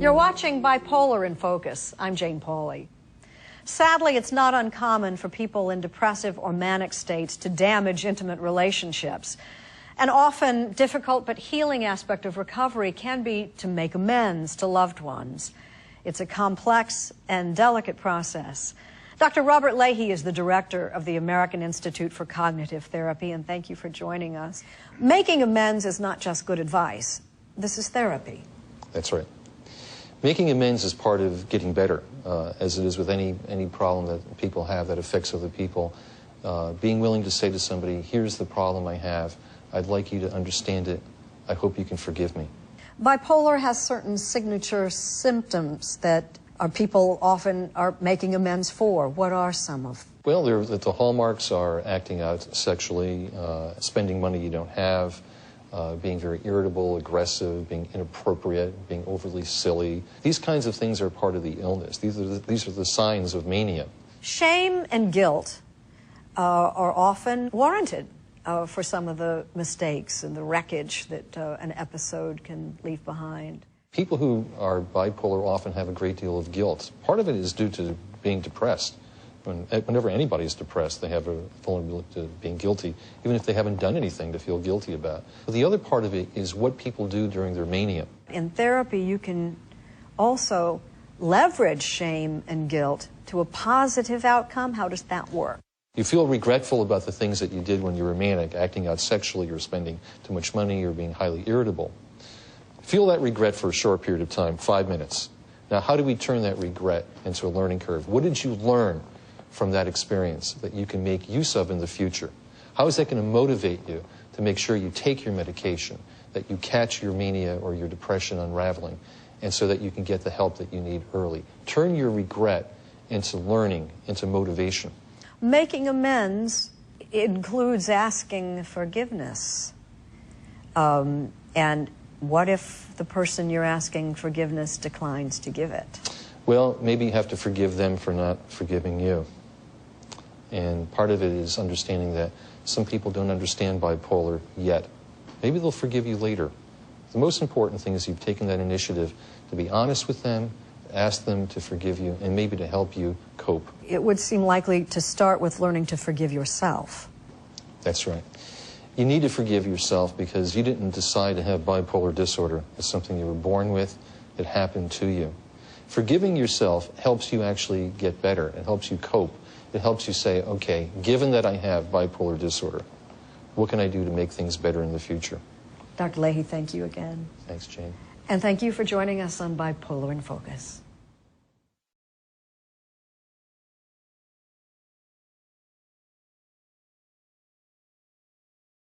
You're watching Bipolar in Focus. I'm Jane Pauley. Sadly, it's not uncommon for people in depressive or manic states to damage intimate relationships. An often difficult but healing aspect of recovery can be to make amends to loved ones. It's a complex and delicate process. Dr. Robert Leahy is the director of the American Institute for Cognitive Therapy, and thank you for joining us. Making amends is not just good advice. This is therapy. That's right. Making amends is part of getting better, as it is with any problem that people have that affects other people. Being willing to say to somebody, here's the problem I have. I'd like you to understand it. I hope you can forgive me. Bipolar has certain signature symptoms that people often are making amends for. What are some of them? Well, the hallmarks are acting out sexually, spending money you don't have, being very irritable, aggressive, being inappropriate, being overly silly. These kinds of things are part of the illness. These are the signs of mania. Shame and guilt are often warranted for some of the mistakes and the wreckage that an episode can leave behind. People who are bipolar often have a great deal of guilt. Part of it is due to being depressed. Whenever anybody is depressed, they have a vulnerability to being guilty, even if they haven't done anything to feel guilty about. But the other part of it is what people do during their mania. In therapy, you can also leverage shame and guilt to a positive outcome. How does that work? You feel regretful about the things that you did when you were manic, acting out sexually or spending too much money or being highly irritable. Feel that regret for a short period of time, 5 minutes. Now, how do we turn that regret into a learning curve? What did you learn from that experience that you can make use of in the future? How is that going to motivate you to make sure you take your medication, that you catch your mania or your depression unraveling, and so that you can get the help that you need early? Turn your regret into learning, into motivation. Making amends includes asking forgiveness. And what if the person you're asking forgiveness declines to give it? Well, maybe you have to forgive them for not forgiving you. And part of it is understanding that some people don't understand bipolar yet. Maybe they'll forgive you later. The most important thing is you've taken that initiative to be honest with them, ask them to forgive you, and maybe to help you cope. It would seem likely to start with learning to forgive yourself. That's right. You need to forgive yourself because you didn't decide to have bipolar disorder. It's something you were born with. It happened to you. Forgiving yourself helps you actually get better. It helps you cope. It helps you say, okay, given that I have bipolar disorder, what can I do to make things better in the future? Dr. Leahy, thank you again. Thanks, Jane. And thank you for joining us on Bipolar in Focus.